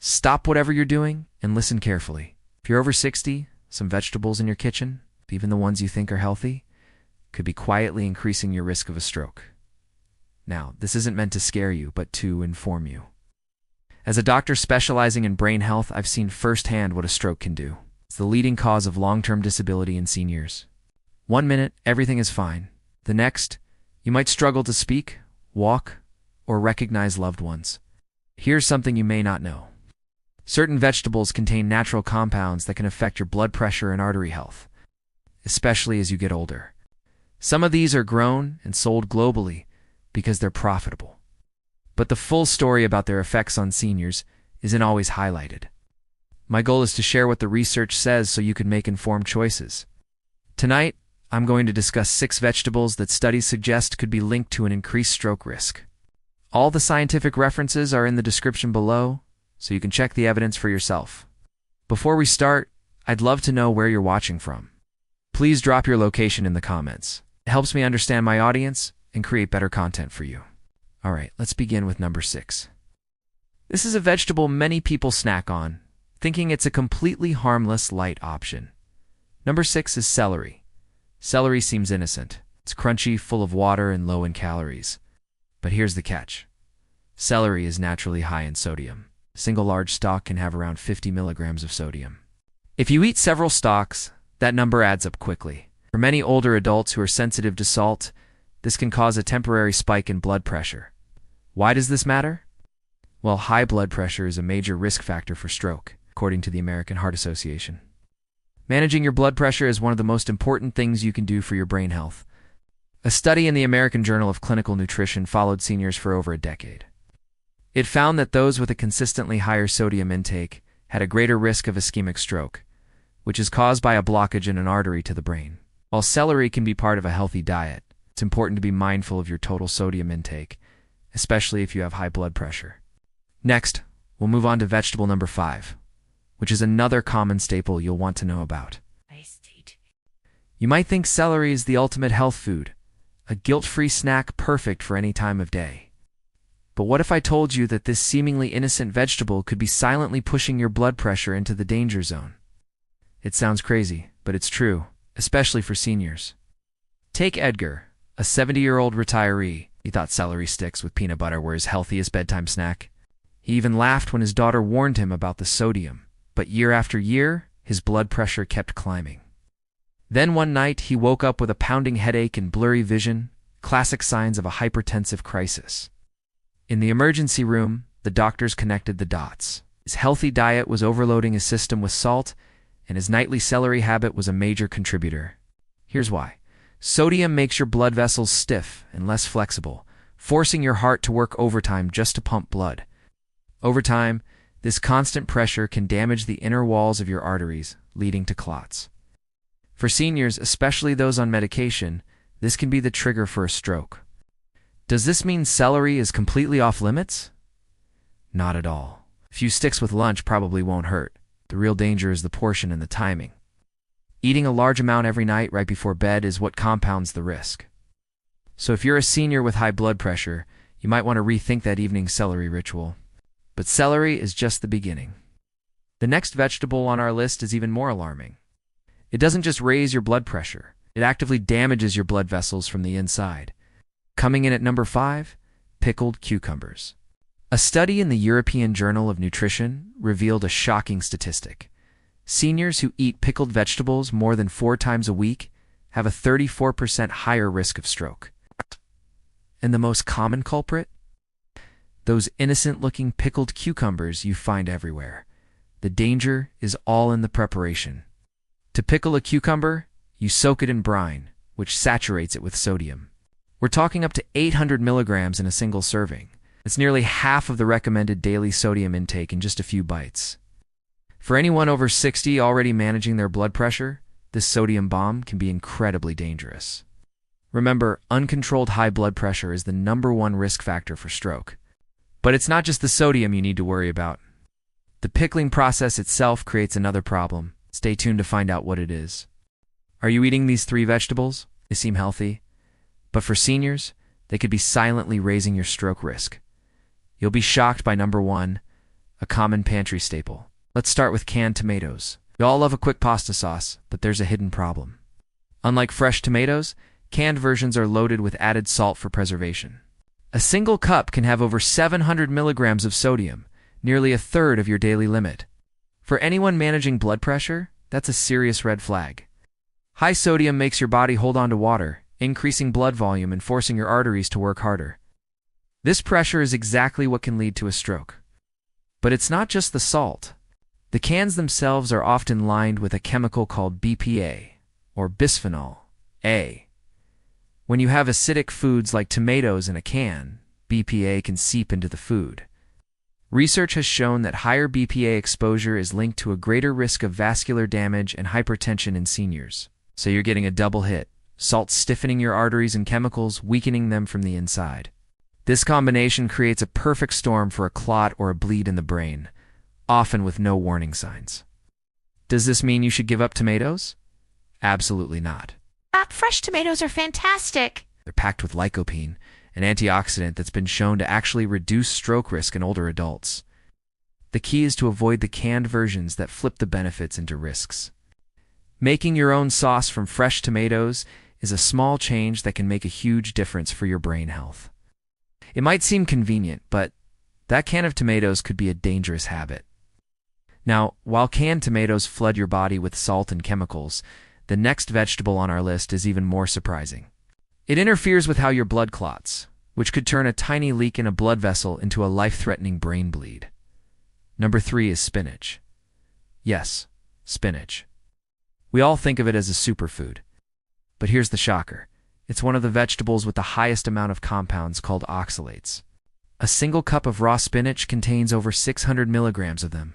Stop whatever you're doing and listen carefully. If you're over 60, some vegetables in your kitchen, even the ones you think are healthy, could be quietly increasing your risk of a stroke. Now, this isn't meant to scare you, but to inform you. As a doctor specializing in brain health, I've seen firsthand what a stroke can do. It's the leading cause of long-term disability in seniors. 1 minute, everything is fine. The next, you might struggle to speak, walk, or recognize loved ones. Here's something you may not know. Certain vegetables contain natural compounds that can affect your blood pressure and artery health, especially as you get older. Some of these are grown and sold globally because they're profitable. But the full story about their effects on seniors isn't always highlighted. My goal is to share what the research says so you can make informed choices. Tonight, I'm going to discuss 6 vegetables that studies suggest could be linked to an increased stroke risk. All the scientific references are in the description below, so you can check the evidence for yourself. Before we start, I'd love to know where you're watching from. Please drop your location in the comments. It helps me understand my audience and create better content for you. All right, let's begin with number 6. This is a vegetable many people snack on, thinking it's a completely harmless, light option. Number 6 is celery. Celery seems innocent. It's crunchy, full of water, and low in calories. But here's the catch. Celery is naturally high in sodium. A single large stalk can have around 50 milligrams of sodium. If you eat several stalks, that number adds up quickly. For many older adults who are sensitive to salt, this can cause a temporary spike in blood pressure. Why does this matter? Well, high blood pressure is a major risk factor for stroke, according to the American Heart Association. Managing your blood pressure is one of the most important things you can do for your brain health. A study in the American Journal of Clinical Nutrition followed seniors for over a decade. It found that those with a consistently higher sodium intake had a greater risk of ischemic stroke, which is caused by a blockage in an artery to the brain. While celery can be part of a healthy diet, it's important to be mindful of your total sodium intake, especially if you have high blood pressure. Next, we'll move on to vegetable number 5, which is another common staple you'll want to know about. You might think celery is the ultimate health food, a guilt-free snack perfect for any time of day. But what if I told you that this seemingly innocent vegetable could be silently pushing your blood pressure into the danger zone? It sounds crazy, but it's true, especially for seniors. Take Edgar, a 70-year-old retiree. He thought celery sticks with peanut butter were his healthiest bedtime snack. He even laughed when his daughter warned him about the sodium. But year after year, his blood pressure kept climbing. Then one night, he woke up with a pounding headache and blurry vision, classic signs of a hypertensive crisis. In the emergency room, the doctors connected the dots. His healthy diet was overloading his system with salt, and his nightly celery habit was a major contributor. Here's why. Sodium makes your blood vessels stiff and less flexible, forcing your heart to work overtime just to pump blood. Over time, this constant pressure can damage the inner walls of your arteries, leading to clots. For seniors, especially those on medication, this can be the trigger for a stroke. Does this mean celery is completely off limits? Not at all. A few sticks with lunch probably won't hurt. The real danger is the portion and the timing. Eating a large amount every night right before bed is what compounds the risk. So if you're a senior with high blood pressure, you might want to rethink that evening celery ritual. But celery is just the beginning. The next vegetable on our list is even more alarming. It doesn't just raise your blood pressure, it actively damages your blood vessels from the inside. Coming in at number 5, pickled cucumbers. A study in the European Journal of Nutrition revealed a shocking statistic. Seniors who eat pickled vegetables more than 4 times a week have a 34% higher risk of stroke. And the most common culprit? Those innocent-looking pickled cucumbers you find everywhere. The danger is all in the preparation. To pickle a cucumber, you soak it in brine, which saturates it with sodium. We're talking up to 800 milligrams in a single serving. It's nearly half of the recommended daily sodium intake in just a few bites. For anyone over 60 already managing their blood pressure, this sodium bomb can be incredibly dangerous. Remember, uncontrolled high blood pressure is the #1 risk factor for stroke. But it's not just the sodium you need to worry about. The pickling process itself creates another problem. Stay tuned to find out what it is. Are you eating these 3 vegetables? They seem healthy. But for seniors, they could be silently raising your stroke risk. You'll be shocked by number 1, a common pantry staple. Let's start with canned tomatoes. We all love a quick pasta sauce, but there's a hidden problem. Unlike fresh tomatoes, canned versions are loaded with added salt for preservation. A single cup can have over 700 milligrams of sodium, nearly a third of your daily limit. For anyone managing blood pressure, that's a serious red flag. High sodium makes your body hold on to water, increasing blood volume and forcing your arteries to work harder. This pressure is exactly what can lead to a stroke. But it's not just the salt. The cans themselves are often lined with a chemical called BPA, or bisphenol A. When you have acidic foods like tomatoes in a can, BPA can seep into the food. Research has shown that higher BPA exposure is linked to a greater risk of vascular damage and hypertension in seniors. So you're getting a double hit: salt stiffening your arteries and chemicals weakening them from the inside. This combination creates a perfect storm for a clot or a bleed in the brain, often with no warning signs. Does this mean you should give up tomatoes? Absolutely not. Fresh tomatoes are fantastic. They're packed with lycopene, an antioxidant that's been shown to actually reduce stroke risk in older adults. The key is to avoid the canned versions that flip the benefits into risks. Making your own sauce from fresh tomatoes is a small change that can make a huge difference for your brain health. It might seem convenient, but that can of tomatoes could be a dangerous habit. Now, while canned tomatoes flood your body with salt and chemicals, the next vegetable on our list is even more surprising. It interferes with how your blood clots, which could turn a tiny leak in a blood vessel into a life-threatening brain bleed. Number 3 is spinach. Yes, spinach. We all think of it as a superfood. But here's the shocker. It's one of the vegetables with the highest amount of compounds called oxalates. A single cup of raw spinach contains over 600 milligrams of them.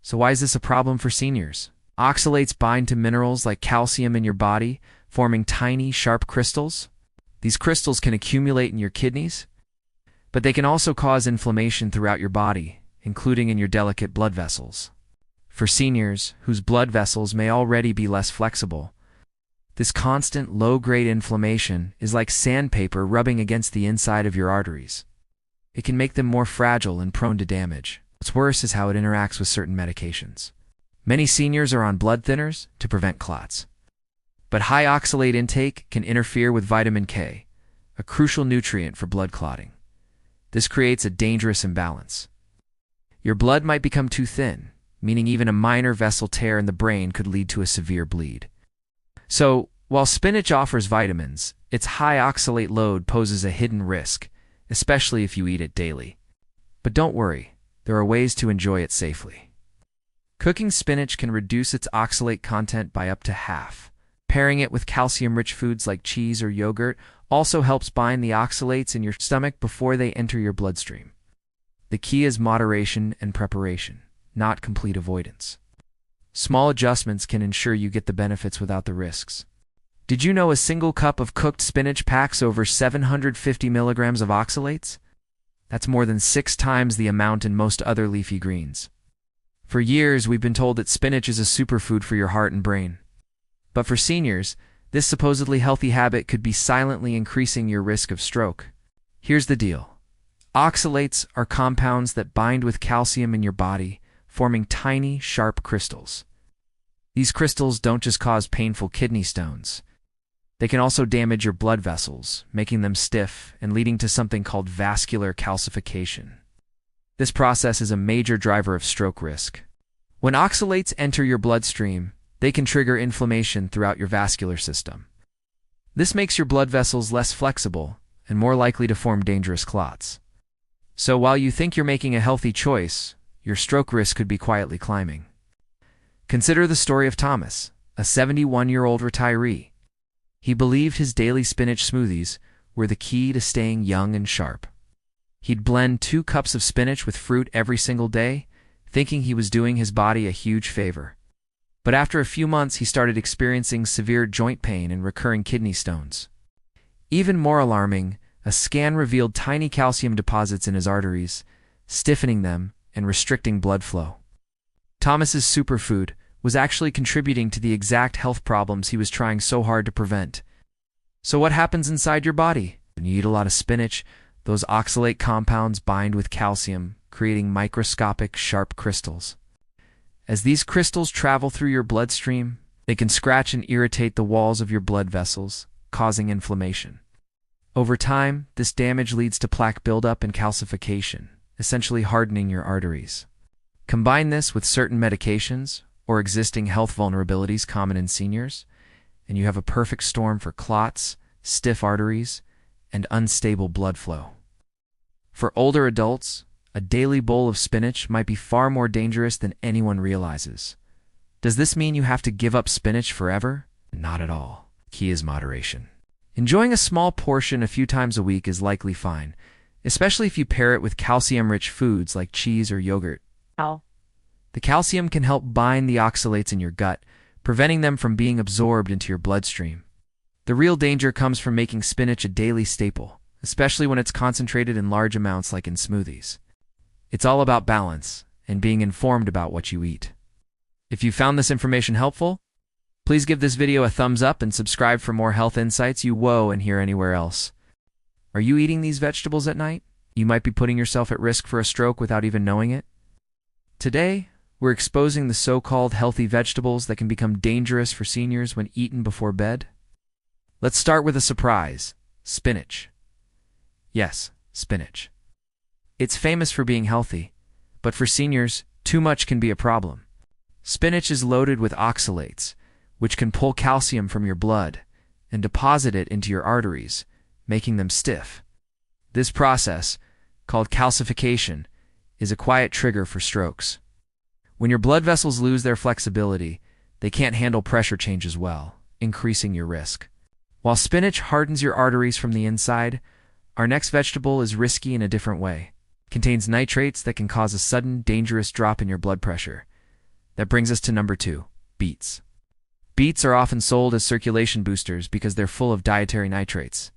So why is this a problem for seniors? Oxalates bind to minerals like calcium in your body, forming tiny, sharp crystals. These crystals can accumulate in your kidneys, but they can also cause inflammation throughout your body, including in your delicate blood vessels. For seniors, whose blood vessels may already be less flexible, this constant low-grade inflammation is like sandpaper rubbing against the inside of your arteries. It can make them more fragile and prone to damage. What's worse is how it interacts with certain medications. Many seniors are on blood thinners to prevent clots. But high oxalate intake can interfere with vitamin K, a crucial nutrient for blood clotting. This creates a dangerous imbalance. Your blood might become too thin, meaning even a minor vessel tear in the brain could lead to a severe bleed. So, while spinach offers vitamins, its high oxalate load poses a hidden risk, especially if you eat it daily. But don't worry, there are ways to enjoy it safely. Cooking spinach can reduce its oxalate content by up to half. Pairing it with calcium-rich foods like cheese or yogurt also helps bind the oxalates in your stomach before they enter your bloodstream. The key is moderation and preparation, not complete avoidance. Small adjustments can ensure you get the benefits without the risks. Did you know a single cup of cooked spinach packs over 750 milligrams of oxalates? That's more than 6 times the amount in most other leafy greens. For years, we've been told that spinach is a superfood for your heart and brain. But for seniors, this supposedly healthy habit could be silently increasing your risk of stroke. Here's the deal. Oxalates are compounds that bind with calcium in your body, forming tiny, sharp crystals. These crystals don't just cause painful kidney stones. They can also damage your blood vessels, making them stiff and leading to something called vascular calcification. This process is a major driver of stroke risk. When oxalates enter your bloodstream, they can trigger inflammation throughout your vascular system. This makes your blood vessels less flexible and more likely to form dangerous clots. So while you think you're making a healthy choice, your stroke risk could be quietly climbing. Consider the story of Thomas, a 71-year-old retiree. He believed his daily spinach smoothies were the key to staying young and sharp. He'd blend 2 cups of spinach with fruit every single day, thinking he was doing his body a huge favor. But after a few months, he started experiencing severe joint pain and recurring kidney stones. Even more alarming, a scan revealed tiny calcium deposits in his arteries, stiffening them and restricting blood flow. Thomas's superfood was actually contributing to the exact health problems he was trying so hard to prevent. So what happens inside your body? When you eat a lot of spinach, those oxalate compounds bind with calcium, creating microscopic, sharp crystals. As these crystals travel through your bloodstream, they can scratch and irritate the walls of your blood vessels, causing inflammation. Over time, this damage leads to plaque buildup and calcification, essentially hardening your arteries. Combine this with certain medications or existing health vulnerabilities common in seniors, and you have a perfect storm for clots, stiff arteries, and unstable blood flow. For older adults, a daily bowl of spinach might be far more dangerous than anyone realizes. Does this mean you have to give up spinach forever? Not at all. Key is moderation. Enjoying a small portion a few times a week is likely fine, especially if you pair it with calcium-rich foods like cheese or yogurt. Oh. The calcium can help bind the oxalates in your gut, preventing them from being absorbed into your bloodstream. The real danger comes from making spinach a daily staple, especially when it's concentrated in large amounts like in smoothies. It's all about balance and being informed about what you eat. If you found this information helpful, please give this video a thumbs up and subscribe for more health insights you won't hear anywhere else. Are you eating these vegetables at night? You might be putting yourself at risk for a stroke without even knowing it. Today, we're exposing the so-called healthy vegetables that can become dangerous for seniors when eaten before bed. Let's start with a surprise: spinach. Yes, spinach. It's famous for being healthy, but for seniors, too much can be a problem. Spinach is loaded with oxalates, which can pull calcium from your blood and deposit it into your arteries, making them stiff. This process, called calcification, is a quiet trigger for strokes. When your blood vessels lose their flexibility, they can't handle pressure changes well, increasing your risk. While spinach hardens your arteries from the inside, our next vegetable is risky in a different way. It contains nitrates that can cause a sudden, dangerous drop in your blood pressure. That brings us to number 2, beets. Beets are often sold as circulation boosters because they're full of dietary nitrates.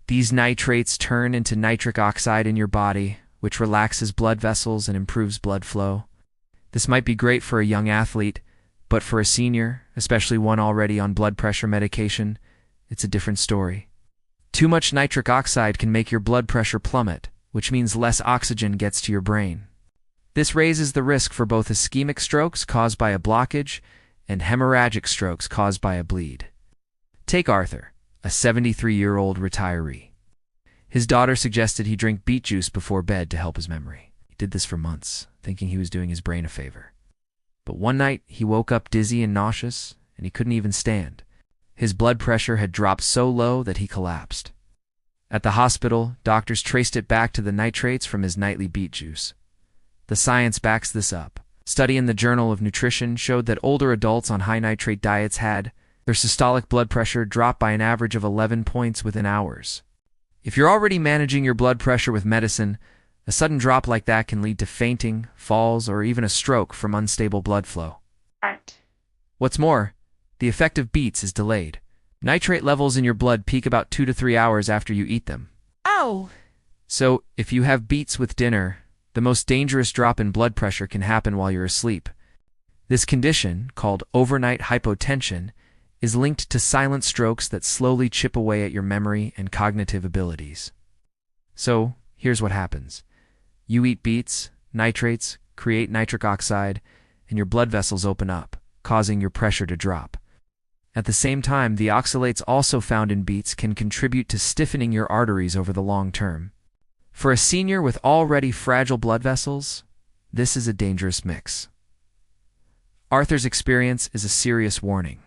These nitrates turn into nitric oxide in your body, which relaxes blood vessels and improves blood flow. This might be great for a young athlete, but for a senior, especially one already on blood pressure medication, it's a different story. Too much nitric oxide can make your blood pressure plummet, which means less oxygen gets to your brain. This raises the risk for both ischemic strokes caused by a blockage and hemorrhagic strokes caused by a bleed. Take Arthur, a 73-year-old retiree. His daughter suggested he drink beet juice before bed to help his memory. He did this for months, thinking he was doing his brain a favor. But one night, he woke up dizzy and nauseous, and he couldn't even stand. His blood pressure had dropped so low that he collapsed. At the hospital, doctors traced it back to the nitrates from his nightly beet juice. The science backs this up. A study in the Journal of Nutrition showed that older adults on high-nitrate diets had their systolic blood pressure drop by an average of 11 points within hours. If you're already managing your blood pressure with medicine, a sudden drop like that can lead to fainting, falls, or even a stroke from unstable blood flow. Right. What's more, the effect of beets is delayed. Nitrate levels in your blood peak about 2 to 3 hours after you eat them. Oh. So, if you have beets with dinner, the most dangerous drop in blood pressure can happen while you're asleep. This condition, called overnight hypotension, is linked to silent strokes that slowly chip away at your memory and cognitive abilities. So, here's what happens. You eat beets, nitrates create nitric oxide, and your blood vessels open up, causing your pressure to drop. At the same time, the oxalates also found in beets can contribute to stiffening your arteries over the long term. For a senior with already fragile blood vessels, this is a dangerous mix. Arthur's experience is a serious warning.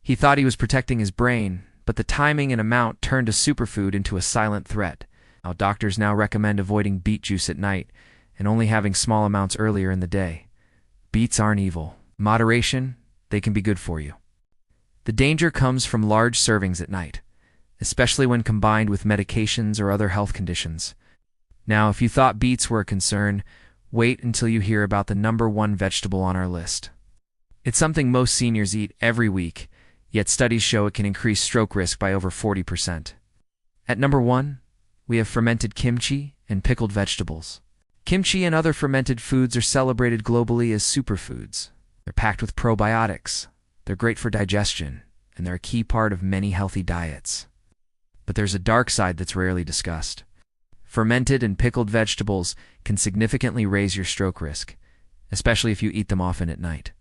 He thought he was protecting his brain, but the timing and amount turned a superfood into a silent threat. Doctors now recommend avoiding beet juice at night and only having small amounts earlier in the day. Beets aren't evil. Moderation, they can be good for you. The danger comes from large servings at night, especially when combined with medications or other health conditions. Now, if you thought beets were a concern, wait until you hear about the number 1 vegetable on our list. It's something most seniors eat every week, yet studies show it can increase stroke risk by over 40%. At number 1, we have fermented kimchi and pickled vegetables. Kimchi and other fermented foods are celebrated globally as superfoods. They're packed with probiotics. They're great for digestion, and they're a key part of many healthy diets. But there's a dark side that's rarely discussed. Fermented and pickled vegetables can significantly raise your stroke risk, especially if you eat them often at night.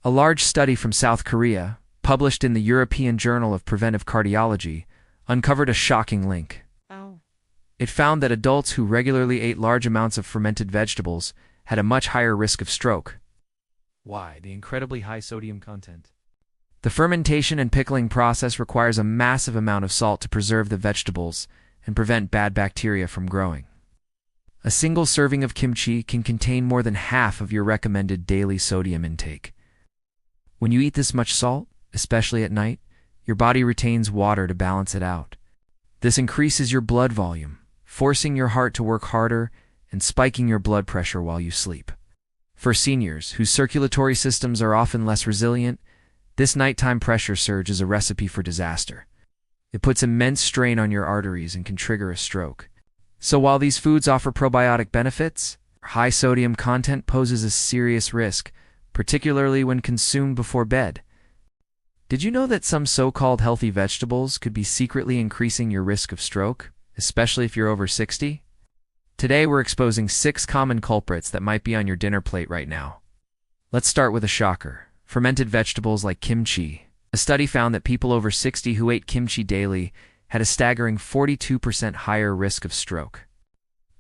A large study from South Korea, published in the European Journal of Preventive Cardiology, uncovered a shocking link. Oh. It found that adults who regularly ate large amounts of fermented vegetables had a much higher risk of stroke. Why? The incredibly high sodium content. The fermentation and pickling process requires a massive amount of salt to preserve the vegetables and prevent bad bacteria from growing. A single serving of kimchi can contain more than half of your recommended daily sodium intake. When you eat this much salt, especially at night, your body retains water to balance it out. This increases your blood volume, forcing your heart to work harder and spiking your blood pressure while you sleep. For seniors whose circulatory systems are often less resilient, this nighttime pressure surge is a recipe for disaster. It puts immense strain on your arteries and can trigger a stroke. So while these foods offer probiotic benefits, high sodium content poses a serious risk, particularly when consumed before bed. Did you know that some so-called healthy vegetables could be secretly increasing your risk of stroke, especially if you're over 60? Today we're exposing 6 common culprits that might be on your dinner plate right now. Let's start with a shocker. Fermented vegetables like kimchi. A study found that people over 60 who ate kimchi daily had a staggering 42% higher risk of stroke.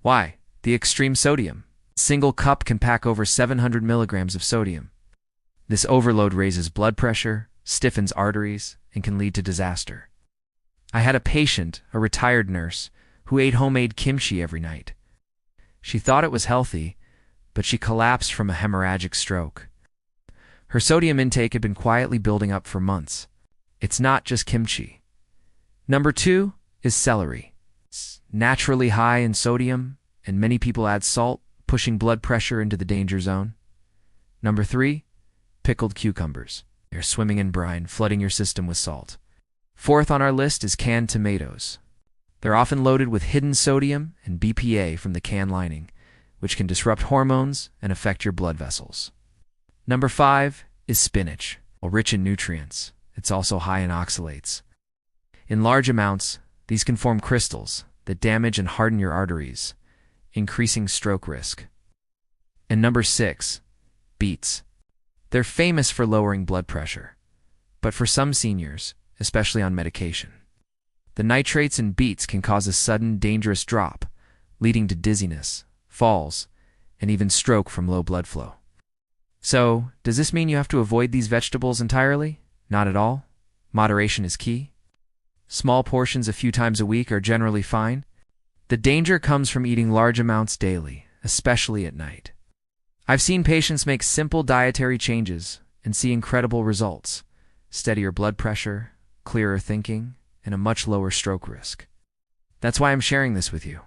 Why? The extreme sodium. A single cup can pack over 700 milligrams of sodium. This overload raises blood pressure, stiffens arteries, and can lead to disaster. I had a patient, a retired nurse, who ate homemade kimchi every night. She thought it was healthy, but she collapsed from a hemorrhagic stroke. Her sodium intake had been quietly building up for months. It's not just kimchi. Number 2 is celery. It's naturally high in sodium, and many people add salt, pushing blood pressure into the danger zone. Number 3, pickled cucumbers. They're swimming in brine, flooding your system with salt. 4th on our list is canned tomatoes. They're often loaded with hidden sodium and BPA from the can lining, which can disrupt hormones and affect your blood vessels. Number 5 is spinach. While rich in nutrients, it's also high in oxalates. In large amounts, these can form crystals that damage and harden your arteries, increasing stroke risk. And number 6, beets. They're famous for lowering blood pressure, but for some seniors, especially on medication, the nitrates in beets can cause a sudden, dangerous drop, leading to dizziness, falls, and even stroke from low blood flow. So, does this mean you have to avoid these vegetables entirely? Not at all. Moderation is key. Small portions a few times a week are generally fine. The danger comes from eating large amounts daily, especially at night. I've seen patients make simple dietary changes and see incredible results: steadier blood pressure, clearer thinking, and a much lower stroke risk. That's why I'm sharing this with you.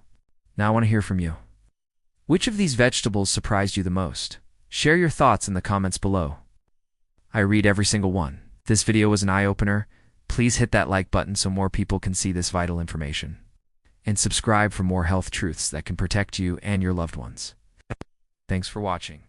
Now I want to hear from you. Which of these vegetables surprised you the most? Share your thoughts in the comments below. I read every single one. If this video was an eye-opener, please hit that like button so more people can see this vital information. And subscribe for more health truths that can protect you and your loved ones. Thanks for watching.